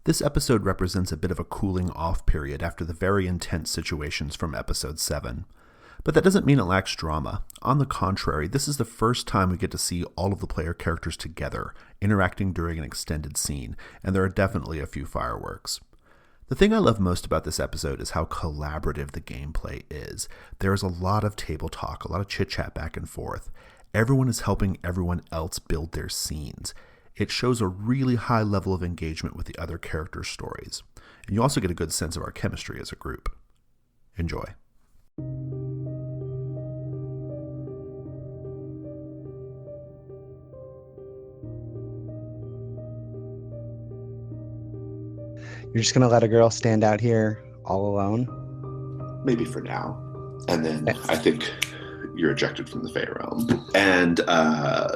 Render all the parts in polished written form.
This episode represents a bit of a cooling off period after the very intense situations from episode 7. But that doesn't mean it lacks drama. On the contrary, this is the first time we get to see all of the player characters together, interacting during an extended scene, and there are definitely a few fireworks. The thing I love most about this episode is how collaborative the gameplay is. There is a lot of table talk, a lot of chit-chat back and forth. Everyone is helping everyone else build their scenes. It shows a really high level of engagement with the other characters' stories. And you also get a good sense of our chemistry as a group. Enjoy. You're just gonna let a girl stand out here all alone? Maybe for now. And then I think you're ejected from the Fey Realm. And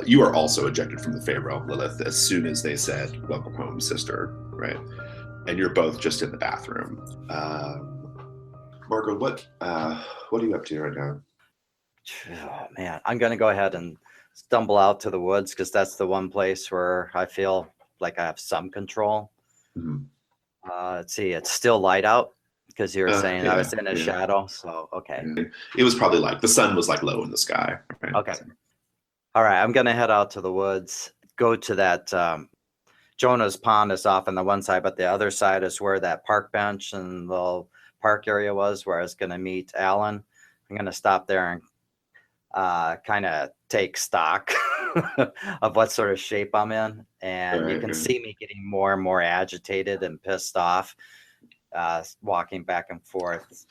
you are also ejected from the Fey Realm, Lilith, as soon as they said, "Welcome home, sister," right? And you're both just in the bathroom. Margot, what are you up to right now? Oh, man, I'm going to go ahead and stumble out to the woods because that's the one place where I feel like I have some control. Mm-hmm. Let's see, it's still light out because you were saying I was in a shadow. So, okay. It was probably like the sun was like low in the sky. Right? Okay. All right. I'm going to head out to the woods, go to that. Jonah's pond is off on the one side, but the other side is where that park bench and the park area was where I was going to meet Alan. I'm going to stop there and kind of take stock of what sort of shape I'm in. And you can see me getting more and more agitated and pissed off, walking back and forth.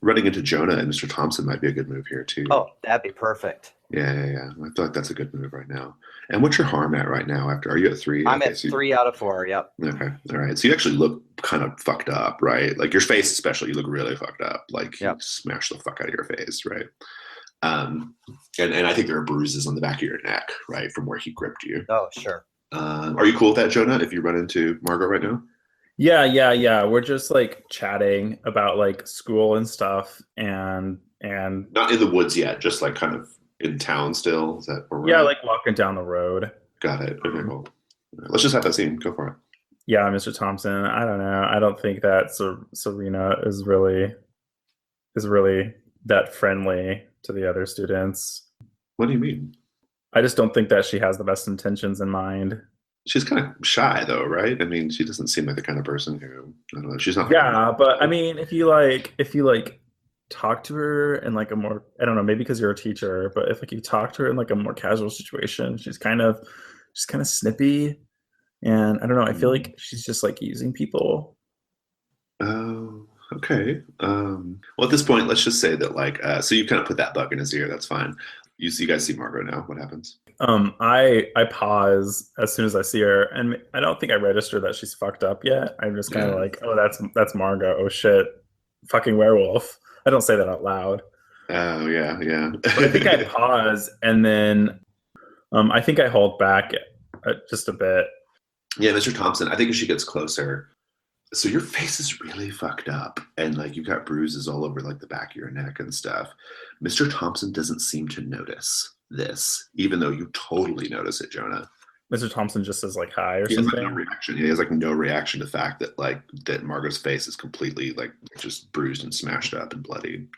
Running into Jonah and Mr. Thompson might be a good move here too. Oh, that'd be perfect. Yeah. I feel like that's a good move right now. And what's your harm at right now? Are you at 3? I'm at 3 out of 4. Yep. Okay. All right. So you actually look kind of fucked up, right? Like your face, especially, you look really fucked up. Like you smashed the fuck out of your face, right? And I think there are bruises on the back of your neck, right, from where he gripped you. Oh, sure. Are you cool with that, Jonah? If you run into Margot right now? Yeah. We're just like chatting about like school and stuff, and not in the woods yet, just like kind of in town still. Is that where we're at? like walking down the road. Got it. Okay, cool. Let's just have that scene. Go for it. Yeah, Mr. Thompson. I don't know. I don't think that Serena is really that friendly to the other students. What do you mean? I just don't think that she has the best intentions in mind. She's kind of shy, though, right? I mean, she doesn't seem like the kind of person who, I don't know, she's not. Yeah, but I mean, if you talk to her in like a more, I don't know, maybe because you're a teacher, but if like you talk to her in like a more casual situation, she's kind of snippy, and I don't know. I feel like she's just like using people. Oh, okay. Well, at this point, let's just say that like, so you kind of put that bug in his ear. That's fine. You guys see Margot now. What happens? I pause as soon as I see her, and I don't think I register that she's fucked up yet. I'm just kind of like, oh, that's Margot. Oh shit, fucking werewolf. I don't say that out loud. Oh yeah. But I think I pause, and then I think I hold back just a bit. Yeah, Mr. Thompson. I think as she gets closer, so your face is really fucked up, and like you've got bruises all over like the back of your neck and stuff. Mr. Thompson doesn't seem to notice this, even though you totally notice it, Jonah. Mr. Thompson just says like hi or he something. Has like no reaction. He has like no reaction to the fact that Margot's face is completely like just bruised and smashed up and bloodied.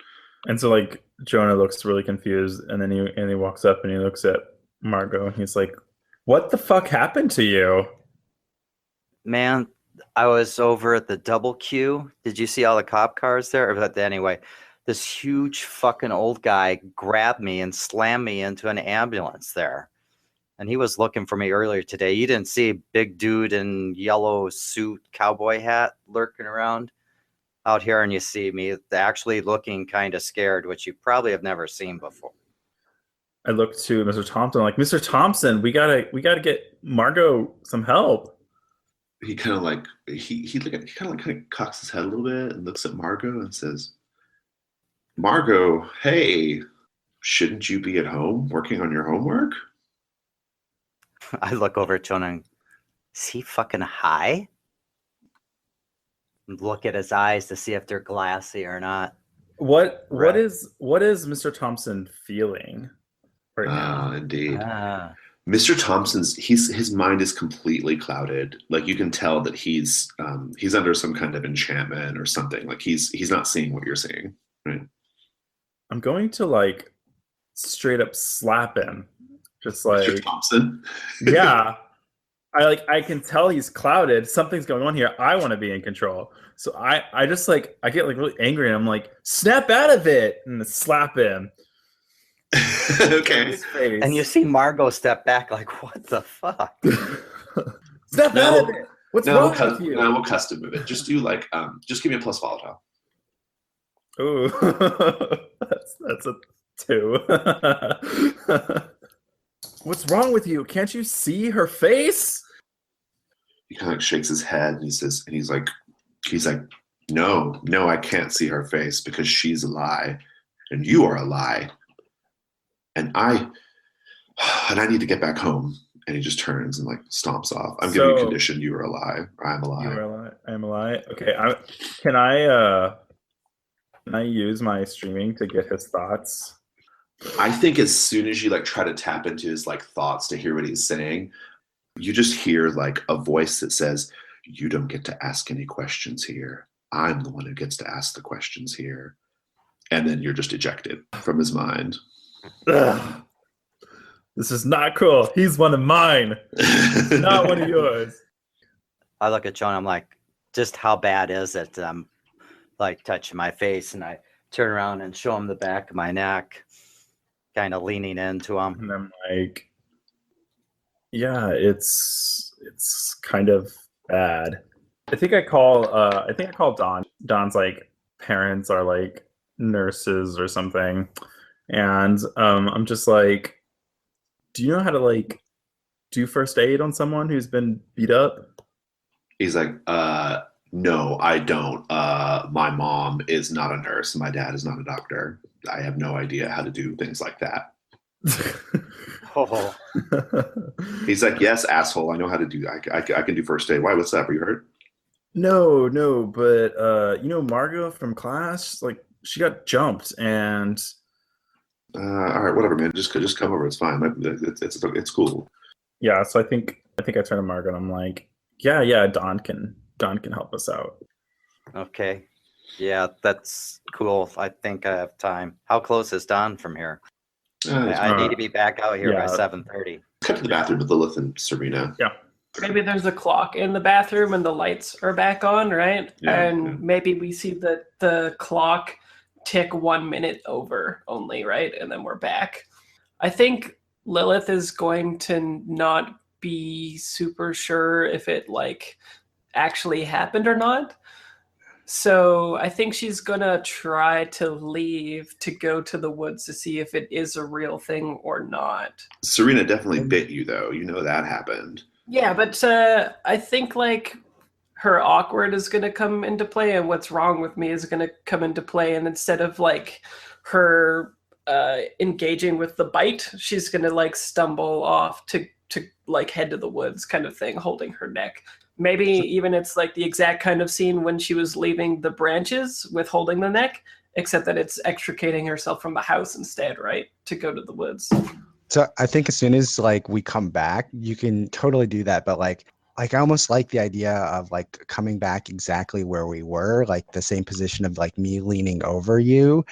And so like Jonah looks really confused, and then he walks up and he looks at Margot and he's like, "What the fuck happened to you?" Man, I was over at the double Q. Did you see all the cop cars there? But anyway, this huge fucking old guy grabbed me and slammed me into an ambulance there. And he was looking for me earlier today. You didn't see a big dude in yellow suit, cowboy hat lurking around out here, and you see me actually looking kind of scared, which you probably have never seen before. I look to Mr. Thompson like, Mr. Thompson, we gotta get Margot some help. He kind of like he kind of cocks his head a little bit and looks at Margot and says, "Margot, hey, shouldn't you be at home working on your homework?" I look over at Jonah and, is he fucking high? Look at his eyes to see if they're glassy or not. What is Mr. Thompson feeling right now? Indeed. Mr. Thompson's his mind is completely clouded. Like you can tell that he's under some kind of enchantment or something. Like he's not seeing what you're seeing. Right. I'm going to like straight up slap him. Just like Mr. Thompson. yeah. I can tell he's clouded. Something's going on here. I want to be in control. So I just like I get like really angry and I'm like, snap out of it and slap him. Okay. And you see Margot step back like, what the fuck? Snap out of it. What's wrong with you? No, we'll custom move it. Just do like just give me a plus volatile. Ooh. that's a 2. What's wrong with you? Can't you see her face? He kind of like shakes his head and he's like, no, I can't see her face because she's a lie, and you are a lie, and I need to get back home. And he just turns and like stomps off. I'm giving you a condition. You are a lie. Or I'm a lie. You are a lie. I'm a lie. Okay. Can I use my streaming to get his thoughts? I think as soon as you like try to tap into his like thoughts to hear what he's saying, you just hear like a voice that says, "You don't get to ask any questions here. I'm the one who gets to ask the questions here." And then you're just ejected from his mind. Ugh. This is not cool. He's one of mine, not one of yours. I look at Jonah. I'm like, just how bad is it? I'm like touching my face, and I turn around and show him the back of my neck, kind of leaning into him. And I'm like, yeah, it's kind of bad. I think I call Don. Don's like parents are like nurses or something, and I'm just like, do you know how to like do first aid on someone who's been beat up? He's like, no, I don't. My mom is not a nurse. My dad is not a doctor. I have no idea how to do things like that. Oh. He's like, yes, asshole. I know how to do. I can do first aid. Why? What's up? Are you hurt? No, but Margot from class, like she got jumped and. All right, whatever, man. Just come over. It's fine. It's cool. Yeah, so I think I turn to Margot and I'm like, yeah, Don can help us out. Okay. Yeah, that's cool. I think I have time. How close is Don from here? I need to be back out here by 7:30. Cut to the bathroom with Lilith and Serena. Yeah. Maybe there's a clock in the bathroom and the lights are back on, right? Yeah, maybe we see the clock tick 1 minute over only, right? And then we're back. I think Lilith is going to not be super sure if it like actually happened or not. So I think she's gonna try to leave to go to the woods to see if it is a real thing or not. Serena definitely bit you, though. You know that happened. Yeah, but I think like her awkward is going to come into play and what's wrong with me is going to come into play. And instead of like her engaging with the bite, she's going to like stumble off to like head to the woods kind of thing, holding her neck. Maybe even it's like the exact kind of scene when she was leaving the branches with holding the neck, except that it's extricating herself from the house instead, right? To go to the woods. So I think as soon as like we come back, you can totally do that. But like I almost like the idea of like coming back exactly where we were, like the same position of like me leaning over you.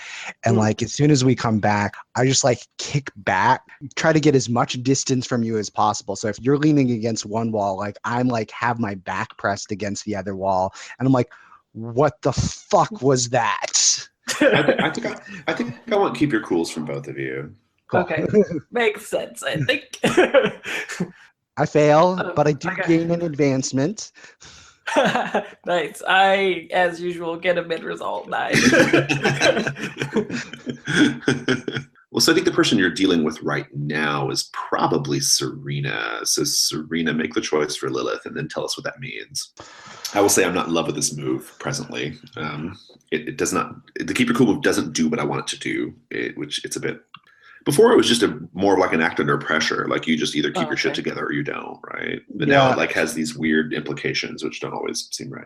And like as soon as we come back, I just like kick back, try to get as much distance from you as possible. So if you're leaning against one wall, like I'm like have my back pressed against the other wall. And I'm like, what the fuck was that? I think I want to keep your cools from both of you. Cool. Okay, makes sense, I think. I fail, but I do gain an advancement. Nice. I, as usual, get a mid-result 9. Well, so I think the person you're dealing with right now is probably Serena. So Serena, make the choice for Lilith and then tell us what that means. I will say I'm not in love with this move presently. It does not, the keep your cool move doesn't do what I want it to do, which it's a bit. Before it was just more like an act under pressure. Like you just either keep your shit together or you don't, right? But now it like has these weird implications which don't always seem right.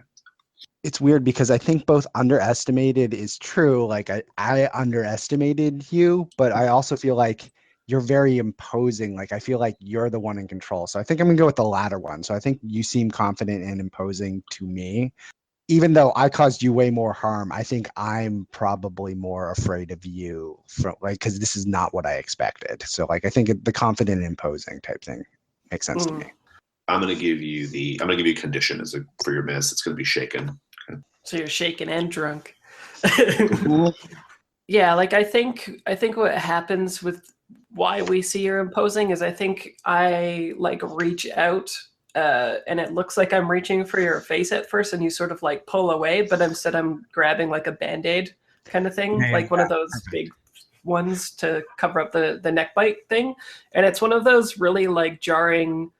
It's weird because I think both underestimated is true. Like I underestimated you, but I also feel like you're very imposing. Like I feel like you're the one in control. So I think I'm gonna go with the latter one. So I think you seem confident and imposing to me. Even though I caused you way more harm, I think I'm probably more afraid of you from like because this is not what I expected. So like I think the confident and imposing type thing makes sense to me. I'm gonna give you condition for your miss. It's gonna be shaken. Okay. So you're shaken and drunk. Yeah, like I think what happens with why we see you're imposing is I think I like reach out and it looks like I'm reaching for your face at first and you sort of like pull away, but instead I'm grabbing like a Band-Aid kind of thing, like one of those big ones to cover up the neck bite thing. And it's one of those really like jarring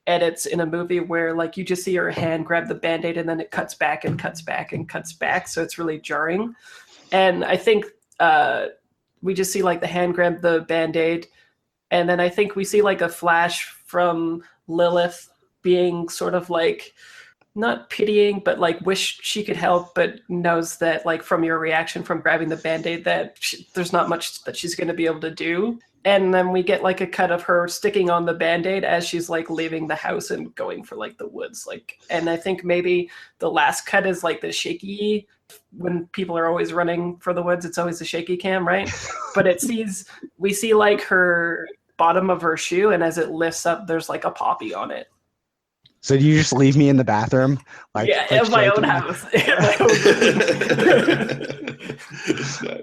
edits in a movie where like you just see your hand grab the Band-Aid and then it cuts back and cuts back and cuts back. So it's really jarring. And I think we just see like the hand grab the Band-Aid. And then I think we see like a flash from Lilith being sort of like not pitying, but like wish she could help, but knows that like from your reaction from grabbing the Band-Aid that there's not much that she's going to be able to do. And then we get like a cut of her sticking on the Band-Aid as she's like leaving the house and going for like the woods. Like, and I think maybe the last cut is like the shaky, when people are always running for the woods, it's always a shaky cam, right? But we see like her bottom of her shoe, and as it lifts up, there's like a poppy on it. So do you just leave me in the bathroom? Like, yeah, like in my own house. Nice,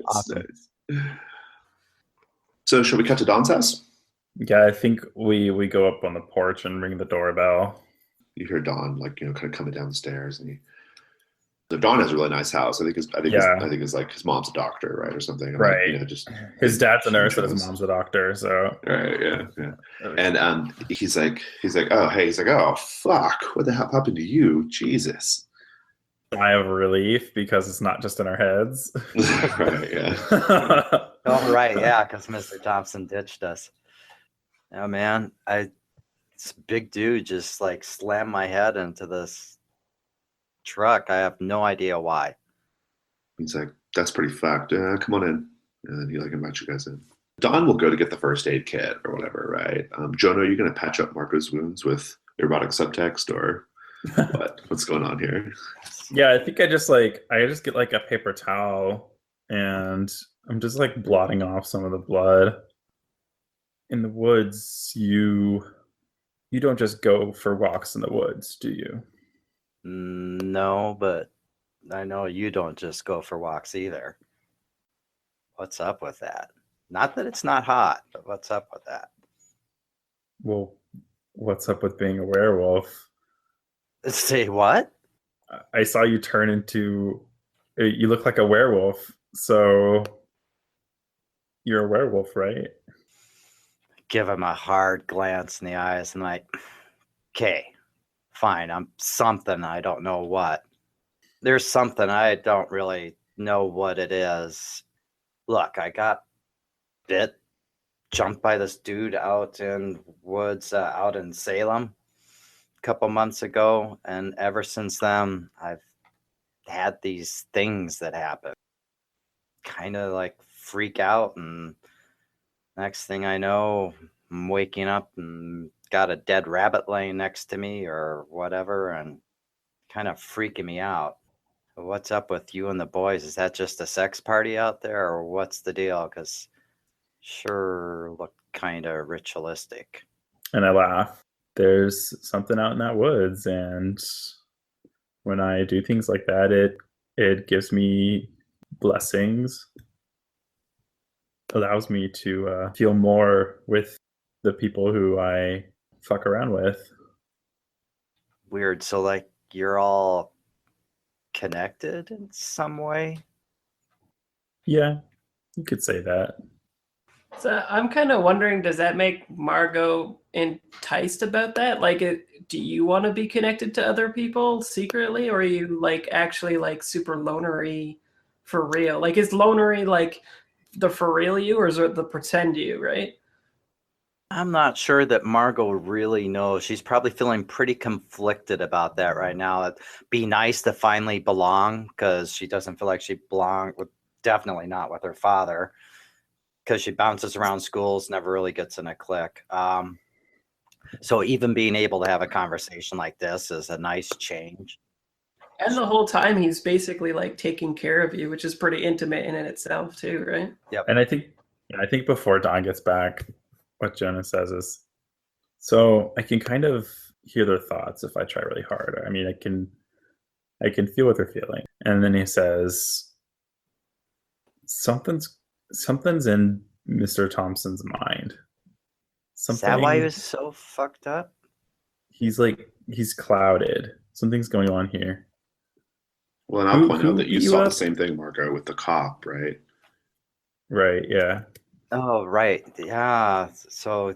Awesome. nice. So shall we cut to Don's house? Yeah, I think we go up on the porch and ring the doorbell. You hear Don kind of coming down the stairs, and so Don has a really nice house. I think it's like his mom's a doctor, right, or something. And right. Like, just his dad's a nurse and his mom's a doctor. So right, yeah. And he's like, oh fuck, what the hell happened to you? Jesus. I have relief because it's not just in our heads. Right, yeah. Oh, right, yeah, because Mr. Thompson ditched us. Yeah, man, this big dude just like slammed my head into this truck. I have no idea why. He's like, that's pretty fucked. Come on in. And then he invites you guys in. Don will go to get the first aid kit or whatever, right? Jonah, are you going to patch up Marco's wounds with erotic subtext or what? What's going on here? Yeah, I think I just get like a paper towel and I'm just like blotting off some of the blood. In the woods, you don't just go for walks in the woods, do you? No, but I know you don't just go for walks either. What's up with that? Not that it's not hot, but what's up with that? Well, what's up with being a werewolf? Say what? I saw you turn into... You look like a werewolf, so you're a werewolf, right? Give him a hard glance in the eyes and like, okay, fine, I'm something, I don't know what. There's something, I don't really know what it is. Look, I got bit, jumped by this dude out in woods out in Salem a couple months ago, and ever since then, I've had these things that happen. Kind of like freak out, and next thing I know, I'm waking up and got a dead rabbit laying next to me or whatever, and kind of freaking me out. What's up with you and the boys? Is that just a sex party out there, or what's the deal? Because sure looked kind of ritualistic. And I laugh. There's something out in that woods, and when I do things like that, it gives me blessings, allows me to feel more with the people who I fuck around with. Weird. So like you're all connected in some way? Yeah, you could say that. So I'm kind of wondering, does that make Margot enticed about that? Like, do you want to be connected to other people secretly, or are you like actually like super lonery for real? Like, is lonery like the for real you, or is it the pretend you, right? I'm not sure that Margot really knows. She's probably feeling pretty conflicted about that right now. It'd be nice to finally belong because she doesn't feel like she belonged with, definitely not with her father. because she bounces around schools, never really gets in a clique. So even being able to have a conversation like this is a nice change. And the whole time he's basically like taking care of you, which is pretty intimate in itself too, right? Yep. And I think before Dawn gets back, what Jonah says is, so I can kind of hear their thoughts if I try really hard. I mean, I can feel what they're feeling. And then he says, something's in Mr. Thompson's mind. Is that why he was so fucked up? He's clouded. Something's going on here. Well, and I'll point out that you saw the same thing, Margot, with the cop, right? Right, yeah. Oh, right. Yeah. So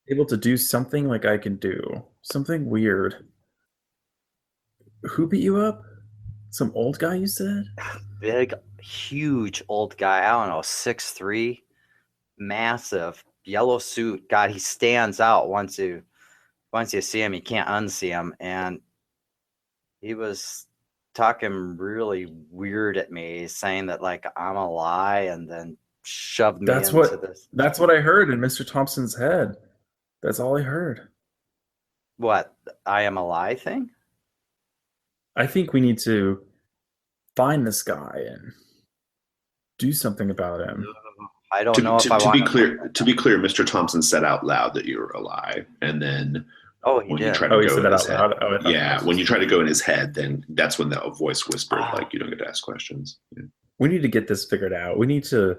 able to do something like I can do. Something weird. Who beat you up? Some old guy, you said? Big, huge old guy. I don't know, 6'3", massive, yellow suit. God, he stands out once you see him. You can't unsee him. And he was talking really weird at me, saying that like I'm a lie, and then shoved me into this. That's what I heard in Mr. Thompson's head. That's all I heard. What? I am a lie thing? I think we need to find this guy and do something about him. I don't know if I want to be clear, Mr. Thompson said out loud that you were a lie, and then he did. He said that out loud. Yeah, when you try to go in his head, then that's when the voice whispered, like, you don't get to ask questions. Yeah. We need to get this figured out. We need to.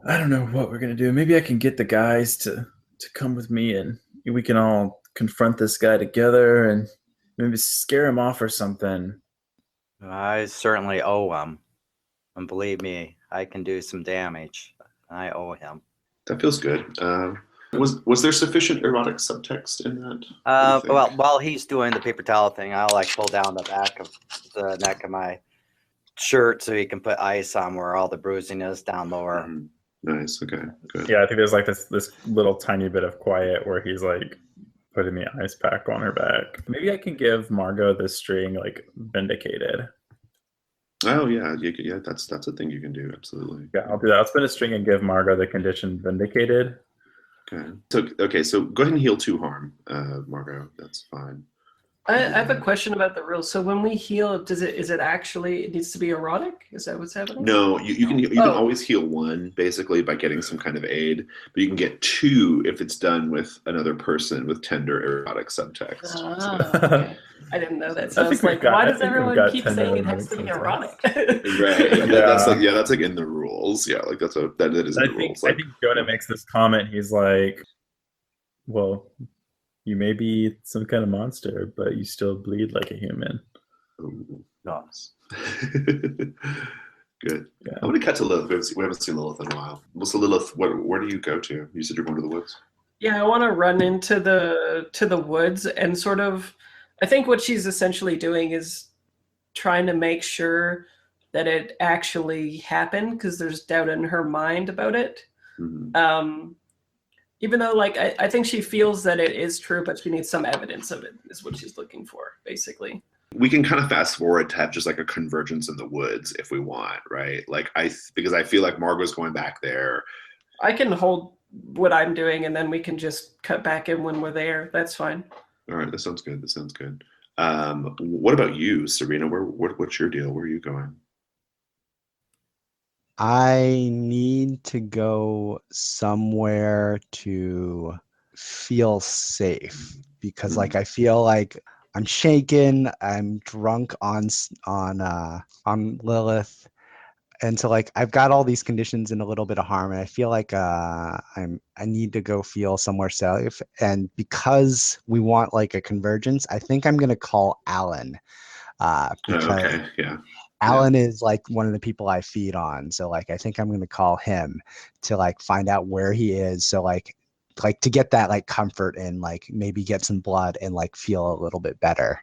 I don't know what we're gonna do. Maybe I can get the guys to come with me, and we can all confront this guy together, and maybe scare him off or something. I certainly owe him, and believe me, I can do some damage. I owe him. That feels good. Was there sufficient erotic subtext in that? Well, while he's doing the paper towel thing, I'll like pull down the back of the neck of my shirt so he can put ice on where all the bruising is down lower. Mm-hmm. Nice. Okay. Good. Yeah, I think there's like this little tiny bit of quiet where he's like putting the ice pack on her back. Maybe I can give Margot this string like vindicated. Oh yeah, yeah. That's a thing you can do. Absolutely. Yeah, I'll do that. I'll spin a string and give Margot the condition vindicated. Okay. So go ahead and heal 2 harm, Margot. That's fine. I have a question about the rules. So when we heal, it needs to be erotic? Is that what's happening? No, you can always heal 1 basically by getting some kind of aid, but you can get 2 if it's done with another person with tender erotic subtext. Okay. I didn't know that. So I was like, why does everyone keep saying it has to be erotic? Right. Yeah. That's like in the rules. Yeah, like that is in the rules. I think Jonah makes this comment. He's like, well, you may be some kind of monster, but you still bleed like a human. Ooh. Nice. Good. Yeah. I'm going to cut to Lilith. We haven't seen Lilith in a while. Well, so Lilith, where do you go to? You said you're going to the woods? Yeah, I want to run into the woods and sort of, I think what she's essentially doing is trying to make sure that it actually happened because there's doubt in her mind about it. Mm-hmm. Even though, like, I think she feels that it is true, but she needs some evidence of it, is what she's looking for, basically. We can kind of fast forward to have just like a convergence in the woods if we want, right? Like, because I feel like Margot's going back there. I can hold what I'm doing, and then we can just cut back in when we're there. That's fine. All right, that sounds good. What about you, Serena? What's your deal? Where are you going? I need to go somewhere to feel safe because like I feel like I'm shaken, I'm drunk on Lilith, and so like I've got all these conditions and a little bit of harm, and I feel like I need to go feel somewhere safe. And because we want like a convergence, I think I'm gonna call Alan because Alan is like one of the people I feed on. So like I think I'm gonna call him to like find out where he is. So like to get that like comfort and like maybe get some blood and like feel a little bit better.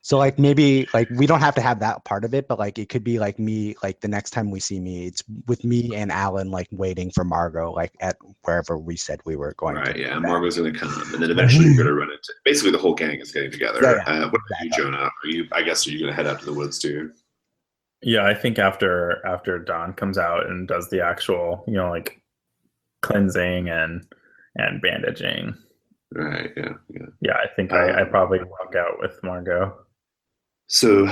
So like maybe like we don't have to have that part of it, but like it could be like me, like the next time we see me, it's with me and Alan like waiting for Margot like at wherever we said we were going. Right, yeah, Margot's gonna come, and then eventually you're gonna run into. Basically, the whole gang is getting together. Yeah, what about you, Jonah? Are you gonna head out to the woods too? Yeah, I think after Dawn comes out and does the actual, like cleansing and bandaging. Right. Yeah. Yeah, I think I probably walk out with Margot. So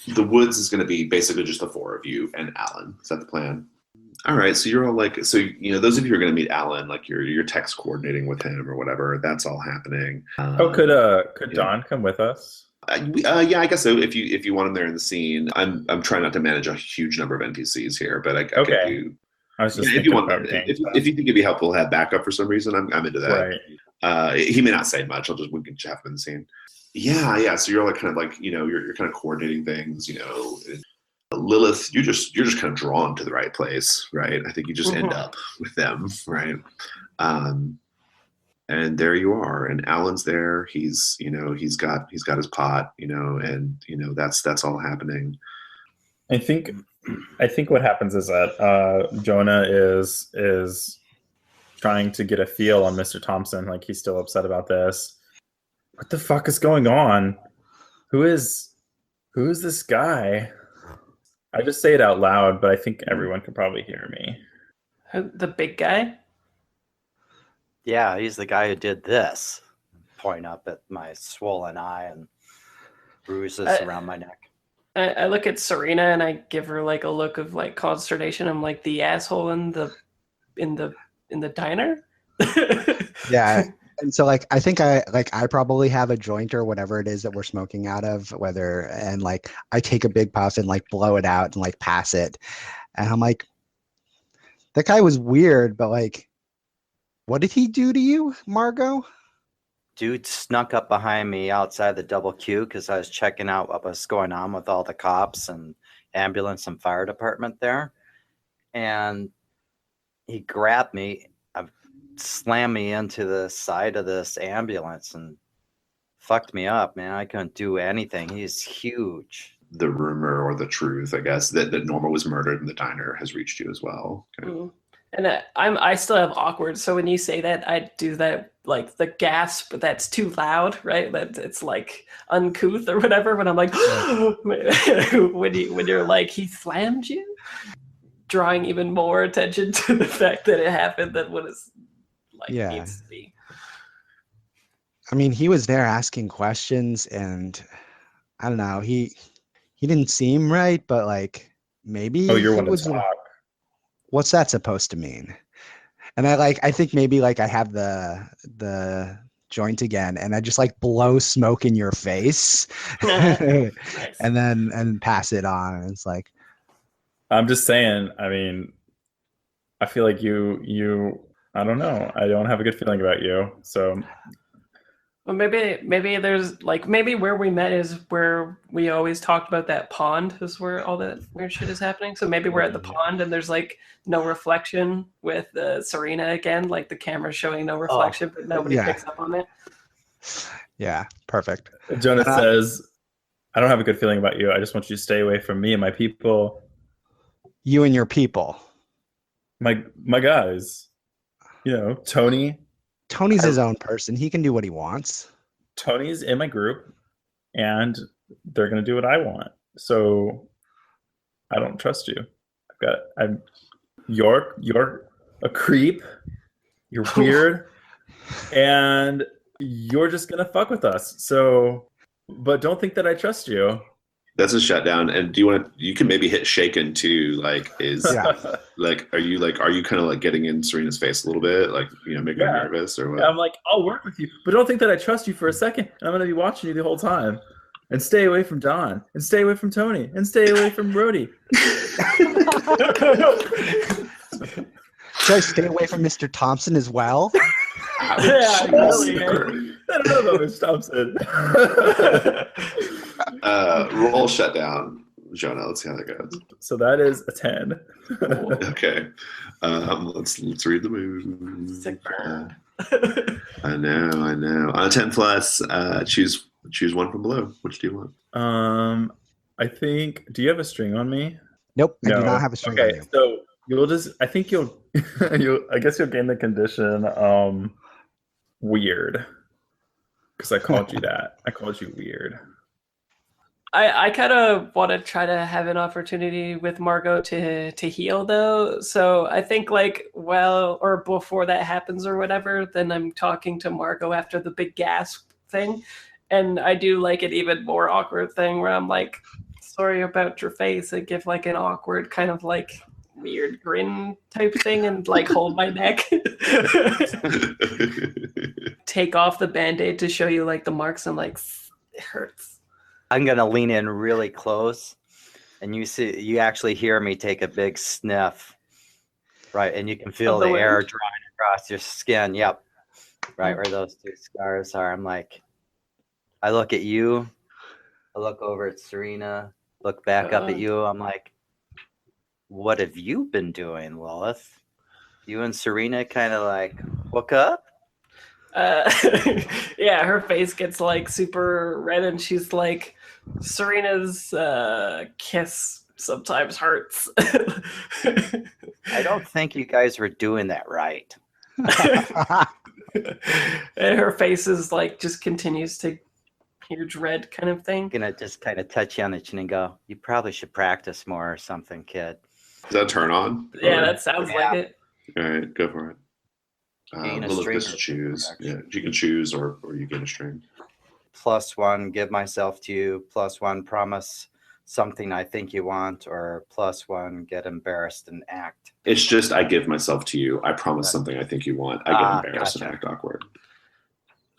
the woods is going to be basically just the four of you and Alan. Is that the plan? All right. So you're all like, so those of you who are going to meet Alan, like you're text coordinating with him or whatever. That's all happening. Could Don come with us? Yeah, I guess so. If you want him there in the scene, I'm trying not to manage a huge number of NPCs here, but I could do. I was just if thinking you want, about if you think it'd be helpful to have backup for some reason, I'm into that. Right. He may not say much. We can chat him in the scene. Yeah. So you're like kind of like you're kind of coordinating things. Lilith, you're just kind of drawn to the right place, right? I think you just end up with them, right? And there you are, and Alan's there. He's got his pot, and that's all happening. I think what happens is that Jonah is trying to get a feel on Mr. Thompson, like he's still upset about this. What the fuck is going on? Who is this guy? I just say it out loud, but I think everyone can probably hear me. The big guy? Yeah, he's the guy who did this. Point up at my swollen eye and bruises around my neck. I look at Serena and I give her like a look of like consternation. I'm like the asshole in the diner. Yeah. And so like I think I probably have a joint or whatever it is that we're smoking out of, and like I take a big puff and like blow it out and like pass it. And I'm like, that guy was weird, but like, what did he do to you, Margot? Dude snuck up behind me outside the double queue because I was checking out what was going on with all the cops and ambulance and fire department there. And he grabbed me, slammed me into the side of this ambulance and fucked me up, man. I couldn't do anything. He's huge. The rumor or the truth, I guess, that Norma was murdered in the diner has reached you as well. Okay. Mm. And I still have awkward. So when you say that, I do that like the gasp that's too loud, right? That it's like uncouth or whatever. When I'm like, when you're like, he slammed you, drawing even more attention to the fact that it happened than what is like needs to be. I mean, he was there asking questions, and I don't know. He didn't seem right, but like maybe. Oh, you're one to talk. What's that supposed to mean? And I think maybe like I have the joint again and I just like blow smoke in your face Nice. and pass it on. And it's like, I'm just saying, I mean, I feel like you I don't know. I don't have a good feeling about you. So well, maybe there's like maybe where we met is where we always talked about that pond is where all that weird shit is happening. So maybe we're at the pond and there's like no reflection with Serena again, like the camera's showing no reflection, but nobody picks up on it. Yeah, perfect. Jonah says, I don't have a good feeling about you. I just want you to stay away from me and my people. You and your people. My guys. Tony's his own person. He can do what he wants. Tony's in my group and they're going to do what I want. So I don't trust you. You're a creep. You're weird. And you're just going to fuck with us. So, but don't think that I trust you. That's a shutdown. And you can maybe hit shaken too. Like are you kind of like getting in Serena's face a little bit? Like, making her nervous or what? Yeah, I'm like, I'll work with you, but don't think that I trust you for a second. And I'm going to be watching you the whole time. And stay away from Don. And stay away from Tony. And stay away from Brody. Should I stay away from Mr. Thompson as well? Yeah, really. I don't know about Mr. Thompson. Roll shutdown, Jonah. Let's see how that goes. So that is a 10. Okay. Let's read the moves. Sick burn. I know. On a 10 plus, choose one from below. Which do you want? I think. Do you have a string on me? Nope, No. I do not have a string on you. So you'll just. I think you'll. I guess you'll gain the condition. Weird. Because I called you that. I called you weird. I kind of want to try to have an opportunity with Margot to heal though. So I think like or before that happens or whatever, then I'm talking to Margot after the big gasp thing, and I do like an even more awkward thing where I'm like, "Sorry about your face," and give like an awkward kind of like weird grin type thing and like hold my neck. Take off the band-aid to show you like the marks and like it hurts. I'm gonna lean in really close, and you actually hear me take a big sniff, right? And you can feel the air drying across your skin. Yep, right where those 2 scars are. I'm like, I look at you, I look over at Serena, look back up at you. I'm like, what have you been doing, Lilith? You and Serena kind of like hook up? Yeah, her face gets like super red, and she's like, Serena's kiss sometimes hurts. I don't think you guys were doing that right. And her face is like just continues to huge red kind of thing. I'm gonna just kind of touch you on the chin and go, you probably should practice more or something, kid. Is that a turn on? Yeah, that sounds like it. All right, go for it. Lilith gets to choose. Yeah, you can choose, or you get a string. +1, give myself to you. +1, promise something I think you want, or +1, get embarrassed and act. It's just I give myself to you. I promise something I think you want. I get embarrassed and act awkward.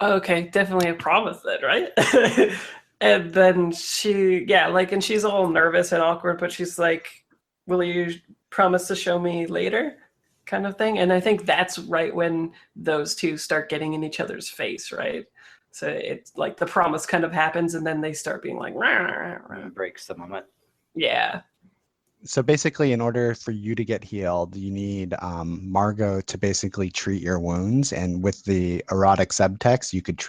Okay, definitely a promise then, right? And then and she's all nervous and awkward, but she's like, will you promise to show me later? Kind of thing. And I think that's right when those two start getting in each other's face, right? So it's like the promise kind of happens, and then they start being like, rah, rah. Breaks the moment. Yeah. So basically, in order for you to get healed, you need Margot to basically treat your wounds, and with the erotic subtext, you could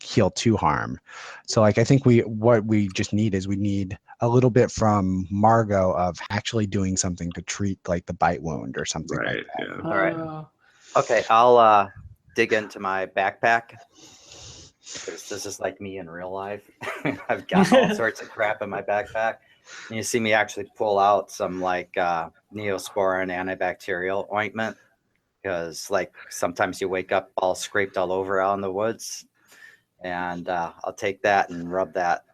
heal 2 harm. So like I think what we just need is we need a little bit from Margot of actually doing something to treat like the bite wound or something. Right. Like that. Yeah. All right. Okay, I'll dig into my backpack. This is like me in real life. I've got all sorts of crap in my backpack. And you see me actually pull out some like Neosporin antibacterial ointment, because like sometimes you wake up all scraped all over out in the woods, and I'll take that and rub that.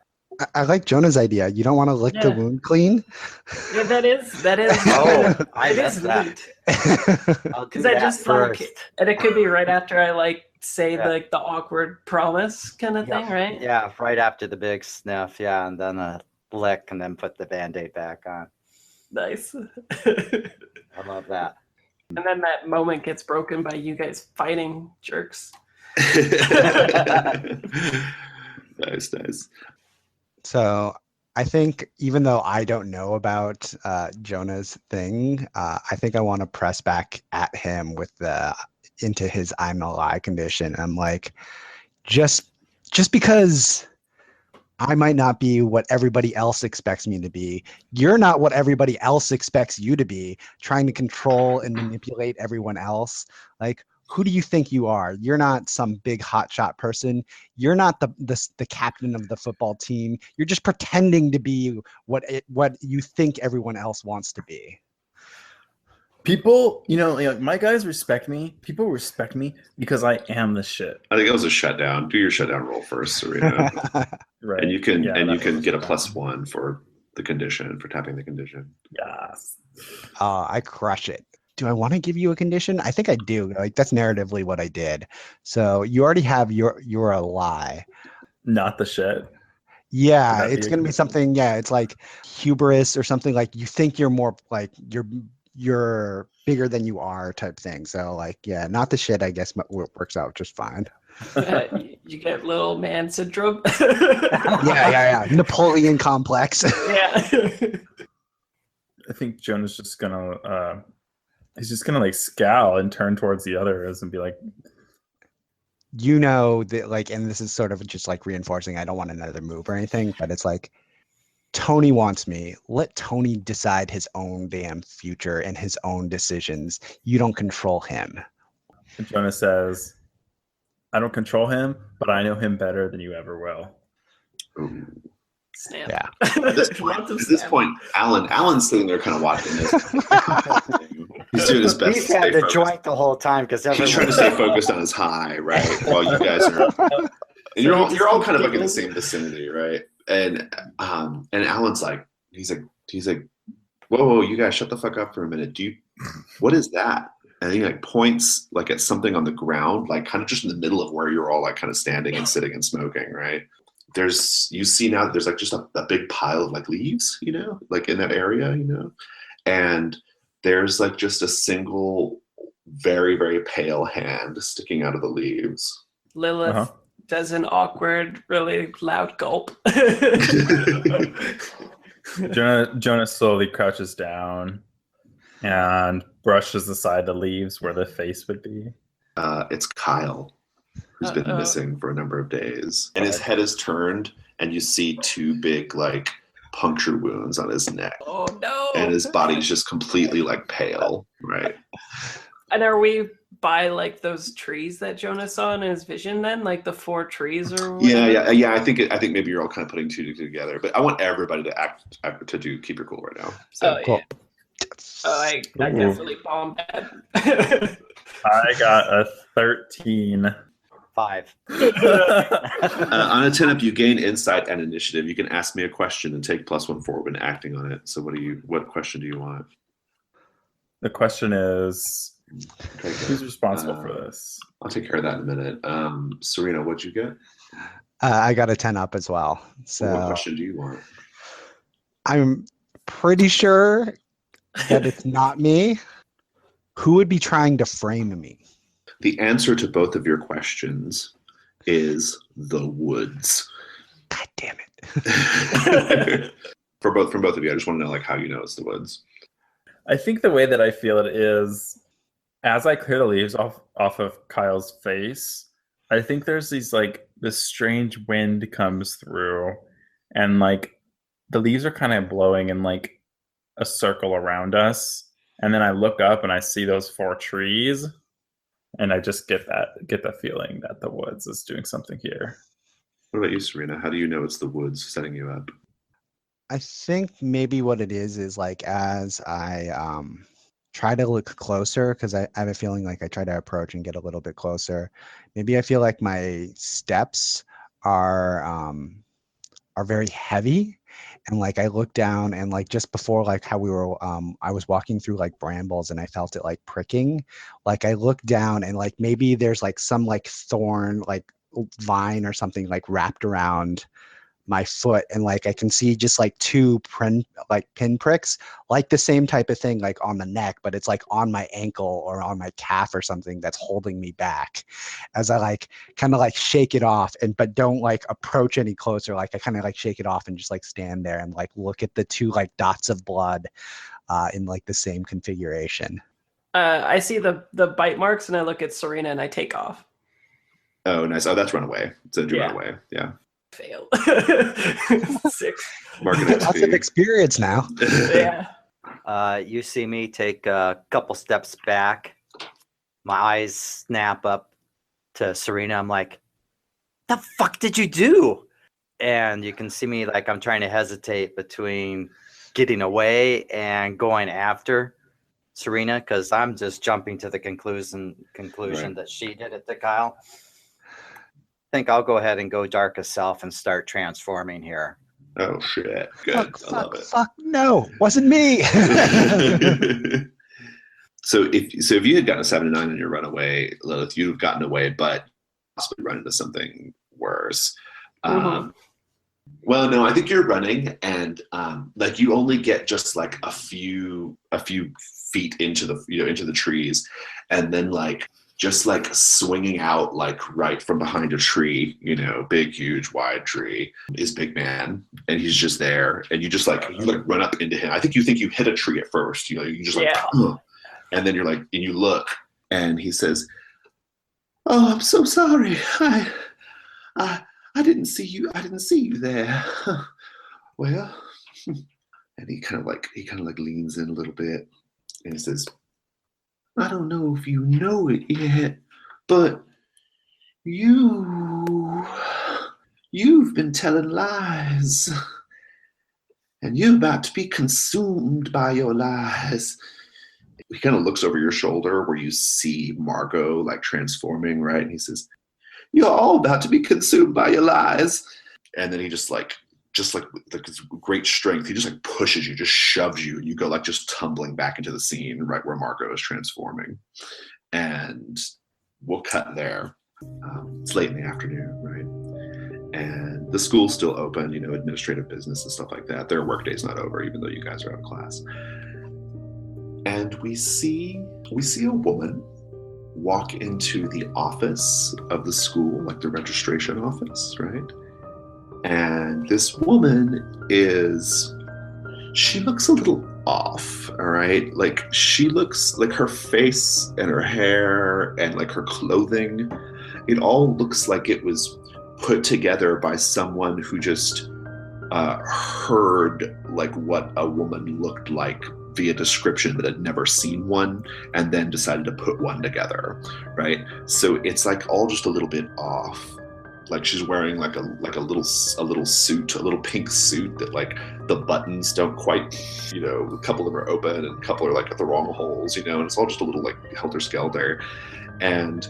I like Jonah's idea. You don't want to lick the wound clean? Yeah, that is. Oh, I missed that. Because I just first. And it could be right after I like say like the awkward promise kind of thing, right? Yeah, right after the big sniff, and then a lick, and then put the Band-Aid back on. Nice. I love that. And then that moment gets broken by you guys fighting, jerks. Nice. So I think even though I don't know about Jonah's thing, I think I want to press back at him with into his I'm a lie condition. I'm like, just because I might not be what everybody else expects me to be, you're not what everybody else expects you to be, trying to control and manipulate everyone else. Like, who do you think you are? You're not some big hotshot person. You're not the captain of the football team. You're just pretending to be what you think everyone else wants to be. People, like my guys respect me. People respect me because I am the shit. I think it was a shutdown. Do your shutdown roll first, Serena. Right. And you can get a +1 for the condition, for tapping the condition. Yes. I crush it. Do I want to give you a condition? I think I do. Like that's narratively what I did. So you already have you're a lie. Not the shit. Yeah, it's gonna be something. Yeah, it's like hubris or something, like you think you're more like you're bigger than you are type thing. So like, yeah, not the shit, I guess works out just fine. You get little man syndrome. Yeah. Napoleon complex. Yeah. I think Jonah's just gonna he's just gonna like scowl and turn towards the others and be like, that like, and this is sort of just like reinforcing, I don't want another move or anything, but it's like, Tony wants me. Let Tony decide his own damn future and his own decisions. You don't control him. And Jonah says, I don't control him, but I know him better than you ever will. Ooh. Snap. Yeah. At this point, Lots of at this snap. point, Alan's sitting there kind of watching this. He's doing his best He's to had stay the focused. joint the whole time because He's trying to stay focused on his high, right? While you guys are, and you're So all he you're all just kind of like in the keeps same vicinity, right? And Alan's like, he's like, whoa, you guys, shut the fuck up for a minute. What is that? And he like points like at something on the ground, like kind of just in the middle of where you're all like kind of standing and sitting and smoking, right? You see now that there's like just a big pile of like leaves, like in that area, and there's like just a single very, very pale hand sticking out of the leaves. Lilith does an awkward, really loud gulp. Jonah slowly crouches down and brushes aside the leaves where the face would be. It's Kyle, who's been missing for a number of days. And his head is turned, and you see two big, like, puncture wounds on his neck. Oh, no. And his body's just completely, like, pale, right? And are we by, like, those trees that Jonah saw in his vision then? Like the 4 trees or whatever? Yeah. I think maybe you're all kind of putting two together. But I want everybody to keep your cool right now. So. Oh, yeah. I definitely bombed that. I got a 13. 5. On a 10 up, you gain insight and initiative. You can ask me a question and take +1 forward when acting on it. So what question do you want? The question is, Okay, who's responsible for this? I'll take care of that in a minute. Serena, what'd you get? I got a 10 up as well. So What question do you want? I'm pretty sure that it's not me. Who would be trying to frame me? The answer to both of your questions is the woods. God damn it. From both of you, I just want to know like how you know it's the woods. I think the way that I feel it is, as I clear the leaves off of Kyle's face, I think there's this strange wind comes through, and like the leaves are kind of blowing in like a circle around us, and then I look up and I see those 4 trees, and I just get the feeling that the woods is doing something here. What about you, Serena? How do you know it's the woods setting you up? I think maybe what it is like as I try to look closer, because I have a feeling like I try to approach and get a little bit closer. Maybe I feel like my steps are very heavy, and like I look down and like just before like how we were I was walking through like brambles and I felt it like pricking. Like I look down and like maybe there's like some like thorn like vine or something like wrapped around my foot, and like I can see just like 2 pin pricks, like the same type of thing like on the neck, but it's like on my ankle or on my calf or something that's holding me back. As I like kind of like shake it off but don't like approach any closer, like I kind of like shake it off and just like stand there and like look at the 2 like dots of blood in like the same configuration. I see the bite marks and I look at Serena and I take off. Oh, nice. Oh, that's run away. So do Yeah. run away. Yeah. Fail. 6. Market Lots of XP. experience now. Yeah. You see me take a couple steps back. My eyes snap up to Serena. I'm like, the fuck did you do? And you can see me like I'm trying to hesitate between getting away and going after Serena, because I'm just jumping to the conclusion Right. that she did it to Kyle. I think I'll go ahead and go dark as self and start transforming here. Oh shit. Good. I love it. Fuck, no, wasn't me. So if you had gotten a 7 and 9 on your runaway, Lilith, you'd have gotten away, but possibly run into something worse. Mhm. Well, no, I think you're running, and like you only get just like a few feet into the trees, and then like just like swinging out like right from behind a tree, big, huge, wide tree, is Big Man, and he's just there, and you run up into him. I think you hit a tree at first, you just like, ugh. And then you're like, and you look, and he says, "Oh, I'm so sorry. I didn't see you. I didn't see you there." Well, and he kind of like leans in a little bit, and he says, "I don't know if you know it yet, but you've been telling lies. and you're about to be consumed by your lies. He kind of looks over your shoulder where you see Margot like transforming, right? And he says, you're all about to be consumed by your lies. And then he just like with his great strength, he just like pushes you, just shoves you, and you go like just tumbling back into the scene right where Margot is transforming. And we'll cut there. It's late in the afternoon, right? And the school's still open, you know, administrative business and stuff like that. Their workday's not over, even though you guys are out of class. And we see a woman walk into the office of the school, like the registration office, right? And this woman she looks a little off, all right? Like she looks like her face and her hair and like her clothing, it all looks like it was put together by someone who just heard like what a woman looked like via description but had never seen one, and then decided to put one together, right? So it's like all just a little bit off. Like she's wearing like a little suit, a little pink suit that like the buttons don't quite, you know, a couple of them are open and a couple are like at the wrong holes, you know, and it's all just a little like helter-skelter. And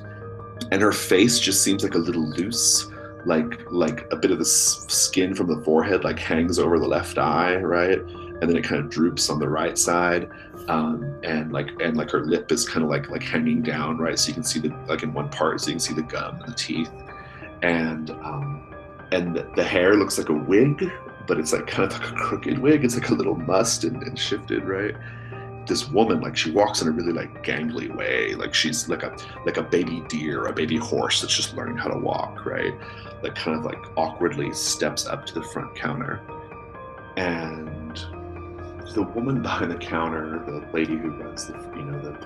her face just seems like a little loose, like a bit of the skin from the forehead like hangs over the left eye, right? And then it kind of droops on the right side, and her lip is kind of like hanging down, right? So you can see in one part, so you can see the gum and the teeth, and the hair looks like a wig, but it's like kind of like a crooked wig. It's like a little mussed and shifted, right? This woman, like she walks in a really like gangly way, like she's like a baby deer, a baby horse that's just learning how to walk, right? Like kind of like awkwardly steps up to the front counter, and the woman behind the counter, the lady who runs the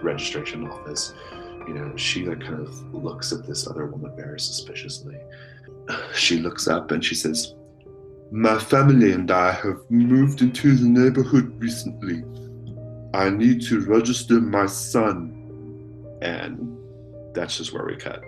registration office, you know, she like kind of looks at this other woman very suspiciously. She looks up and she says, my family and I have moved into the neighborhood recently. I need to register my son. And that's just where we cut.